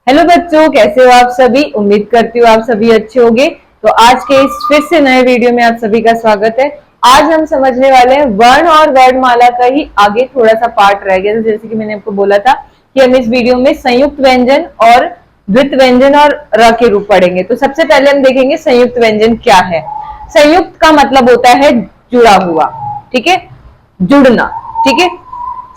Hello बच्चों, कैसे हो आप सभी। उम्मीद करती हूँ आप सभी अच्छे होंगे। तो आज के इस फिर से नए वीडियो में आप सभी का स्वागत है। आज हम समझने वाले हैं वर्ण और वर्णमाला का ही आगे थोड़ा सा पार्ट रह गया। जैसे कि मैंने आपको बोला था कि हम इस वीडियो में संयुक्त व्यंजन और द्वित व्यंजन और र के रूप पढ़ेंगे। तो सबसे पहले हम देखेंगे संयुक्त व्यंजन क्या है। संयुक्त का मतलब होता है जुड़ा हुआ, ठीक है, जुड़ना, ठीक है।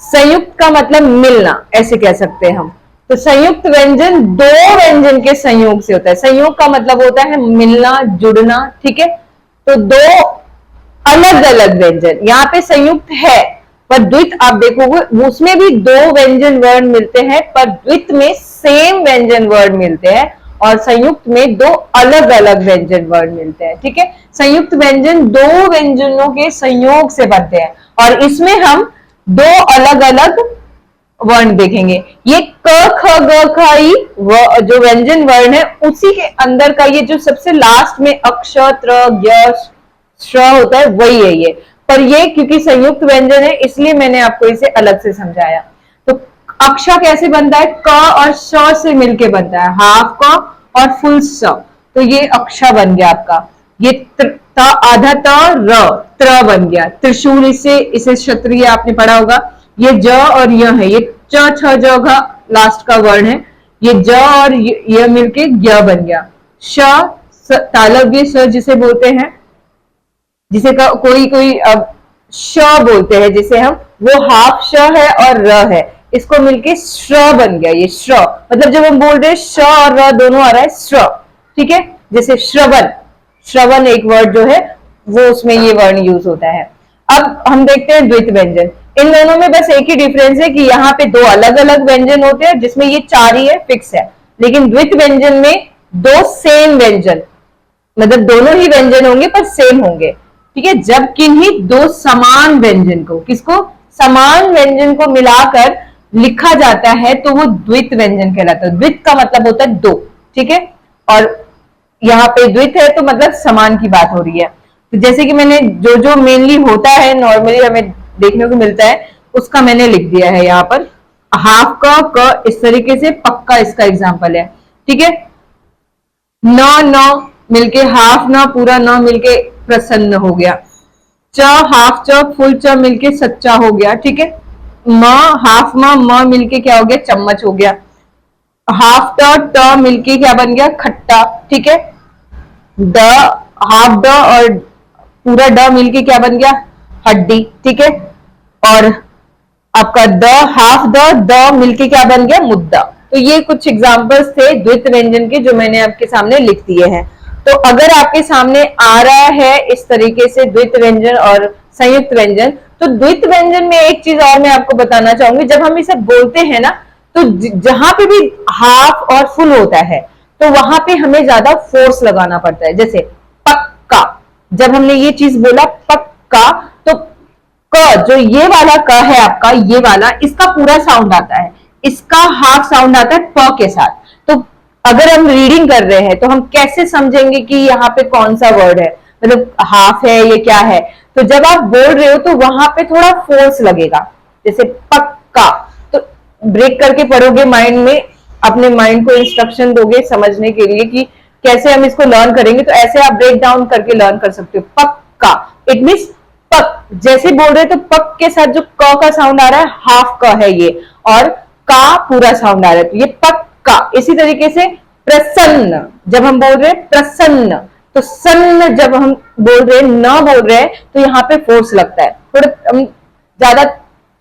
संयुक्त का मतलब मिलना, ऐसे कह सकते हैं हम। तो संयुक्त व्यंजन दो व्यंजन के संयोग से होता है। संयोग का मतलब होता है मिलना, जुड़ना, ठीक है। तो दो अलग अलग व्यंजन यहाँ पे संयुक्त है, पर द्वित आप देखोगे उसमें भी दो व्यंजन वर्ण मिलते हैं, पर द्वित में सेम व्यंजन वर्ण मिलते हैं और संयुक्त में दो अलग अलग व्यंजन वर्ण मिलते हैं, ठीक है। संयुक्त व्यंजन दो व्यंजनों के संयोग से बनते हैं और इसमें हम दो अलग अलग वर्ण देखेंगे। ये क ख ग ख ई जो व्यंजन वर्ण है उसी के अंदर का ये जो सबसे लास्ट में अक्ष त्र ज्ञ श्र होता है वही है ये। पर ये क्योंकि संयुक्त व्यंजन है इसलिए मैंने आपको इसे अलग से समझाया। तो अक्ष कैसे बनता है, क और श से मिलके बनता है, हाफ क और फुल स। तो ये अक्षा बन गया आपका। ये आधा त र त्र बन गया। त्रिशूल इसे क्षत्रिय आपने पढ़ा होगा। ये ज और य है, ये च छ ज घ लास्ट का वर्ण है। ये ज और य मिलके ज्ञ बन गया। श तालव्य स जिसे बोलते हैं, जिसे कोई कोई श बोलते हैं जिसे हम, वो हाफ श है और र है, इसको मिलके श्र बन गया। ये श्र मतलब जब हम बोल रहे हैं श और र दोनों आ रहा है श्र, ठीक है। जैसे श्रवण, श्रवण एक वर्ड जो है वो उसमें ये वर्ण यूज होता है। अब हम देखते हैं द्वित व्यंजन। इन दोनों में बस एक ही डिफरेंस है कि यहाँ पे दो अलग अलग व्यंजन होते हैं जिसमें ये चार ही है, फिक्स है। लेकिन द्वित व्यंजन में दो सेम व्यंजन, मतलब दोनों ही व्यंजन होंगे पर सेम होंगे, ठीक है। जब किन्हीं दो समान व्यंजन को, किसको, समान व्यंजन को मिलाकर लिखा जाता है तो वो द्वित व्यंजन कहलाता है। द्वित का मतलब होता है दो, ठीक है। और यहाँ पे द्वित है तो मतलब समान की बात हो रही है। तो जैसे कि मैंने जो जो मेनली होता है नॉर्मली हमें देखने को मिलता है उसका मैंने लिख दिया है यहाँ पर। हाफ का क इस तरीके से, पक्का इसका एग्जांपल है, ठीक है। न न मिलके हाफ न, पूरा न मिलके प्रसन्न हो गया। च हाफ च फुल च मिलके सच्चा हो गया, ठीक है। म हाफ म मिलके क्या हो गया, चम्मच हो गया। हाफ ट मिलके क्या बन गया, खट्टा, ठीक है। द हाफ ड और पूरा ड मिलके क्या बन गया, हड्डी, ठीक है। और आपका द हाफ द मिलके क्या बन गया, मुद्दा। तो ये कुछ एग्जांपल्स थे द्वित व्यंजन के जो मैंने आपके सामने लिख दिए हैं। तो अगर आपके सामने आ रहा है इस तरीके से द्वित व्यंजन और संयुक्त व्यंजन, तो द्वित व्यंजन में एक चीज और मैं आपको बताना चाहूंगी। जब हम इसे बोलते हैं ना, तो जहां पे भी हाफ और फुल होता है तो वहां पे हमें ज्यादा फोर्स लगाना पड़ता है। जैसे पक्का, जब हमने ये चीज बोला पक्का, तो क जो ये वाला क है आपका, ये वाला, इसका पूरा साउंड आता है, इसका हाफ साउंड आता है प के साथ। तो अगर हम रीडिंग कर रहे हैं तो हम कैसे समझेंगे कि यहाँ पे कौन सा वर्ड है, मतलब हाफ है ये क्या है। तो जब आप बोल रहे हो तो वहां पे थोड़ा फोर्स लगेगा। जैसे पक्का, तो ब्रेक करके पढ़ोगे माइंड में, अपने माइंड को इंस्ट्रक्शन दोगे समझने के लिए कि कैसे हम इसको लर्न करेंगे। तो ऐसे आप ब्रेक डाउन करके लर्न कर सकते हो। पक्का इट मीन्स पक, जैसे बोल रहे तो पक के साथ जो क का साउंड आ रहा है हाफ क है ये, और का पूरा साउंड आ रहा है, तो ये पक्का। इसी तरीके से प्रसन्न, जब हम बोल रहे हैं प्रसन्न, तो सन्न जब हम बोल रहे हैं, न बोल रहे हैं, तो यहाँ पे फोर्स लगता है, थोड़ा हम ज्यादा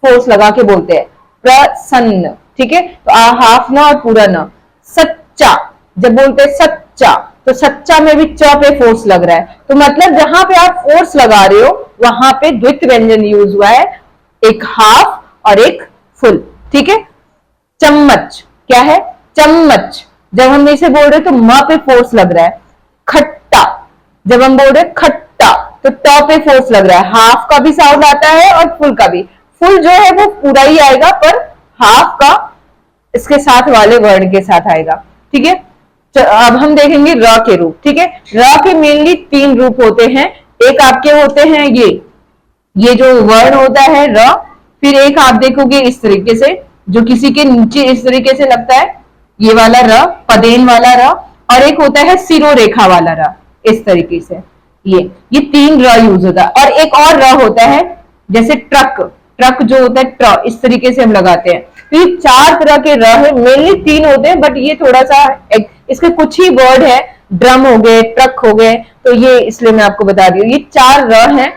फोर्स लगा के बोलते हैं प्रसन्न, ठीक है। तो हाफ न और पूरा न। सच्चा, जब बोलते हैं सच्चा, तो सच्चा में भी च पे फोर्स लग रहा है, तो मतलब जहां पे आप फोर्स लगा रहे हो वहां पे द्वित व्यंजन यूज हुआ है, एक हाफ और एक फुल, ठीक है। चम्मच क्या है, चम्मच, जब हम इसे बोल रहे तो म पे फोर्स लग रहा है। खट्टा, जब हम बोल रहे खट्टा, तो ट पे फोर्स लग रहा है, हाफ का भी साउंड आता है और फुल का भी। फुल जो है वो पूरा ही आएगा, पर हाफ का इसके साथ वाले वर्ड के साथ आएगा, ठीक है। अब हम देखेंगे र के रूप, ठीक है। र के मेनली तीन रूप होते हैं। एक आपके होते हैं ये जो वर्ण होता है र, फिर एक आप देखोगे इस तरीके से जो किसी के नीचे इस तरीके से लगता है ये वाला र, पदेन वाला र, और एक होता है सिरोरेखा वाला र। इस तरीके से ये 3 र यूज होता है। और एक और र होता है जैसे ट्रक, ट्रक जो होता है ट्र, इस तरीके से हम लगाते हैं। तो ये 4 तरह के र है, मेनली 3 होते हैं, बट ये थोड़ा सा इसके कुछ ही वर्ड है, ड्रम हो गए, ट्रक हो गए, तो ये इसलिए मैं आपको बता रही हूँ। ये 4 र हैं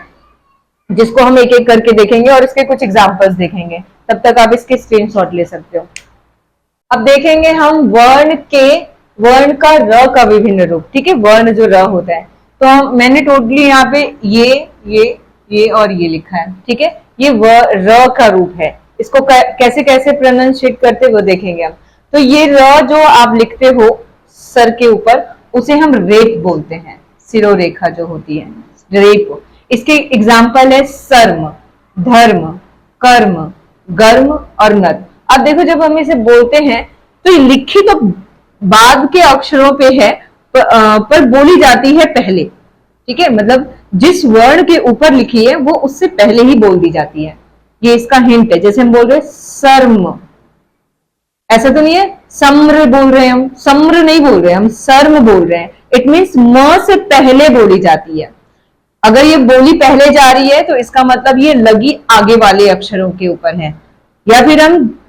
जिसको हम एक एक करके देखेंगे और इसके कुछ एग्जांपल्स देखेंगे। तब तक आप इसके स्क्रीनशॉट ले सकते हो। अब देखेंगे हम वर्ण का र का विभिन्न रूप। ठीक है, वर्ण जो र होता है, तो मैंने टोटली यहाँ पे ये और ये लिखा है। ठीक है, ये र का रूप है। इसको कैसे कैसे प्रोनाउंसिएट करते वो देखेंगे हम। तो ये र जो आप लिखते हो सर के ऊपर, उसे हम रेप बोलते हैं। सिरोरेखा जो होती है रेप। इसके एग्जाम्पल है सर्म, धर्म, कर्म, गर्म और नद। अब देखो, जब हम इसे बोलते हैं तो ये लिखी तो बाद के अक्षरों पे है, पर बोली जाती है पहले। ठीक है, मतलब जिस वर्ण के ऊपर लिखी है वो उससे पहले ही बोल दी जाती है। ये इसका हिंट है। जैसे हम बोल रहे हैं सर्म, ऐसा तो नहीं है सम्र बोल रहे हैं हम, सम्र नहीं बोल रहे हैं हम, सर्म बोल रहे हैं। इट मीन्स म से पहले बोली जाती है। अगर ये बोली पहले जा रही है तो इसका मतलब ये लगी आगे वाले अक्षरों के ऊपर है। या फिर हम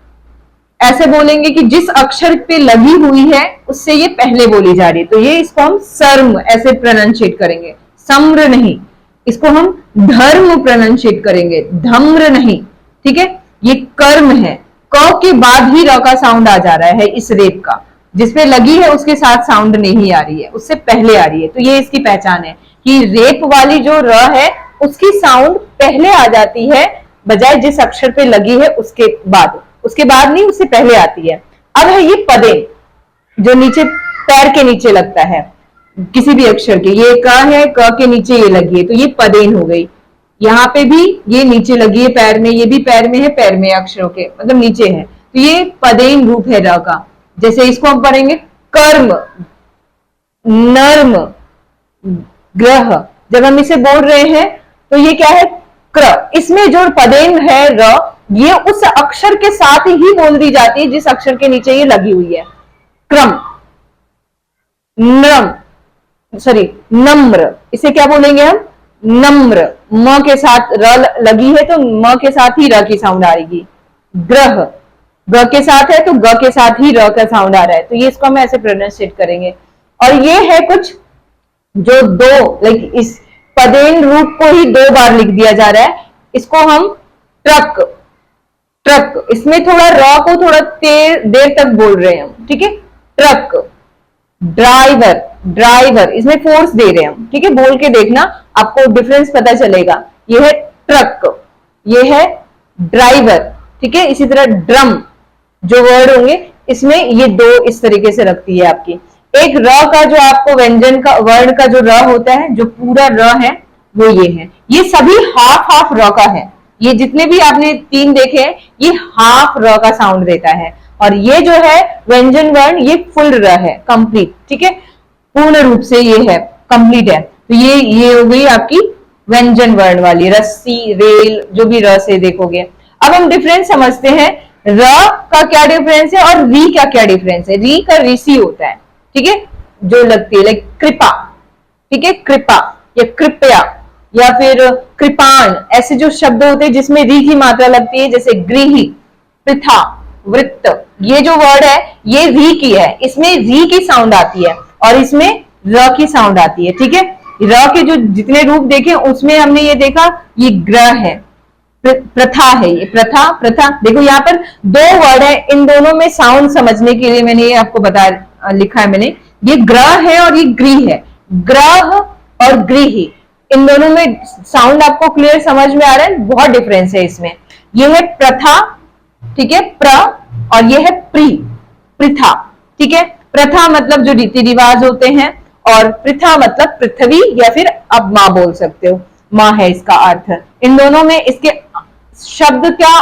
ऐसे बोलेंगे कि जिस अक्षर पे लगी हुई है उससे ये पहले बोली जा रही है, तो ये इसको हम सर्म ऐसे प्रोनाउंसिएट करेंगे, सम्र नहीं। इसको हम धर्म प्रोनाउंसिएट करेंगे, धम्र नहीं। ठीक है, ये कर्म है। क के बाद ही र का साउंड आ जा रहा है इस रेप का। जिसपे लगी है उसके साथ साउंड नहीं आ रही है, उससे पहले आ रही है। तो ये इसकी पहचान है कि रेप वाली जो र है उसकी साउंड पहले आ जाती है, बजाय जिस अक्षर पे लगी है उसके बाद नहीं, उससे पहले आती है। अब है ये पदेन, जो नीचे पैर के नीचे लगता है किसी भी अक्षर के। ये क है, क के नीचे ये लगी है, तो ये पदेन हो गई। यहाँ पे भी ये नीचे लगी है पैर में, ये भी पैर में है, पैर में अक्षरों के मतलब नीचे है, तो ये पदेन रूप है र का। जैसे इसको हम पढ़ेंगे कर्म, नर्म, ग्रह। जब हम इसे बोल रहे हैं तो ये क्या है क्र। इसमें जो पदेन है र, ये उस अक्षर के साथ ही बोल दी जाती है जिस अक्षर के नीचे ये लगी हुई है। क्रम, नम्र, इसे क्या बोलेंगे हम, नम्र। म के साथ र लगी है तो म के साथ ही र की साउंड आएगी। ग्रह, ग के साथ है तो ग के साथ ही र का साउंड आ रहा है, तो ये इसको हम ऐसे प्रोनाउंसिएट करेंगे। और ये है कुछ जो इस पदेन रूप को ही 2 बार लिख दिया जा रहा है। इसको हम ट्रक, इसमें थोड़ा र को थोड़ा देर तक बोल रहे हैं हम। ठीक है, ट्रक। ड्राइवर, इसमें फोर्स दे रहे हैं हम। ठीक है, बोल के देखना, आपको डिफरेंस पता चलेगा। ये है ट्रक, ये है ड्राइवर। ठीक है, इसी तरह ड्रम जो वर्ड होंगे इसमें ये 2 इस तरीके से रखती है आपकी। एक र का जो आपको व्यंजन का वर्ण का जो र होता है, जो पूरा र है वो ये है। ये सभी हाफ र का है। ये जितने भी आपने 3 देखे हैं ये हाफ र का साउंड देता है। और ये जो है व्यंजन वर्ण ये फुल र है, कंप्लीट। ठीक है, पूर्ण रूप से ये है, कंप्लीट है। तो ये हो गई आपकी व्यंजन वर्ण वाली, रस्सी, रेल, जो भी र से देखोगे। अब हम डिफरेंस समझते हैं, र का क्या डिफरेंस है और री का क्या डिफरेंस है। री का ऋषि होता है। ठीक है, जो लगती है लाइक कृपा। ठीक है, कृपा या कृपया या फिर कृपाण, ऐसे जो शब्द होते हैं जिसमें री की मात्रा लगती है, जैसे गृही, प्रथा, वृत्त। ये जो वर्ड है ये री की है, इसमें री की साउंड आती है और इसमें र की साउंड आती है। ठीक है, र के जो जितने रूप देखे उसमें हमने ये देखा ये ग्रह है, प्रथा है, ये प्रथा। देखो यहाँ पर 2 वर्ड है, इन दोनों में साउंड समझने के लिए मैंने ये आपको लिखा है मैंने। ये ग्रह है और ये गृह है। ग्रह और गृही, इन दोनों में साउंड आपको क्लियर समझ में आ रहा है, बहुत डिफरेंस है इसमें। ये है प्रथा, ठीक है, और ये है प्रथा। ठीक है, प्रथा मतलब जो रीति रिवाज होते हैं और प्रथा मतलब पृथ्वी या फिर अब माँ बोल सकते हो, माँ है इसका अर्थ। इन दोनों में इसके शब्द का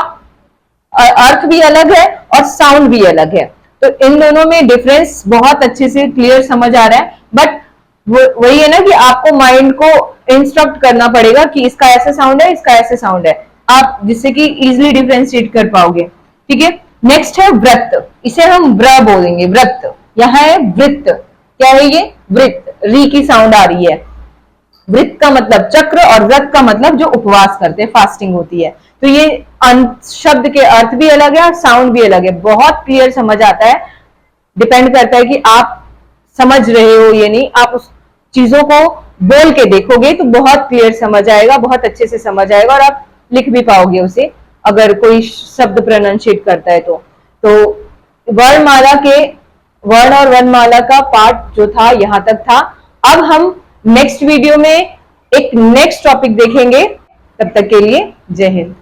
अर्थ भी अलग है और साउंड भी अलग है। तो इन दोनों में डिफरेंस बहुत अच्छे से क्लियर समझ आ रहा है। बट वही है ना कि आपको माइंड को इंस्ट्रक्ट करना पड़ेगा कि इसका ऐसा साउंड है, इसका ऐसे साउंड है, आप जिससे कि इजिली डिफरेंशिएट कर पाओगे। ठीक है, नेक्स्ट है व्रत, इसे हम व्र बोलेंगे, व्रत। यहाँ है वृत्त, क्या है ये? वृत्त, री की साउंड आ रही है। वृत्त का मतलब चक्र और व्रत का मतलब जो उपवास करते हैं, फास्टिंग होती है। तो ये शब्द के अर्थ भी अलग है और साउंड भी अलग है, बहुत क्लियर समझ आता है। डिपेंड करता है कि आप समझ रहे हो या नहीं। आप उस चीजों को बोल के देखोगे तो बहुत क्लियर समझ आएगा, बहुत अच्छे से समझ आएगा और आप लिख भी पाओगे उसे, अगर कोई शब्द प्रोनाउंशिएट करता है तो वर्णमाला के, वर्ण और वर्णमाला का पार्ट जो था यहां तक था। अब हम नेक्स्ट वीडियो में एक नेक्स्ट टॉपिक देखेंगे। तब तक के लिए जय हिंद।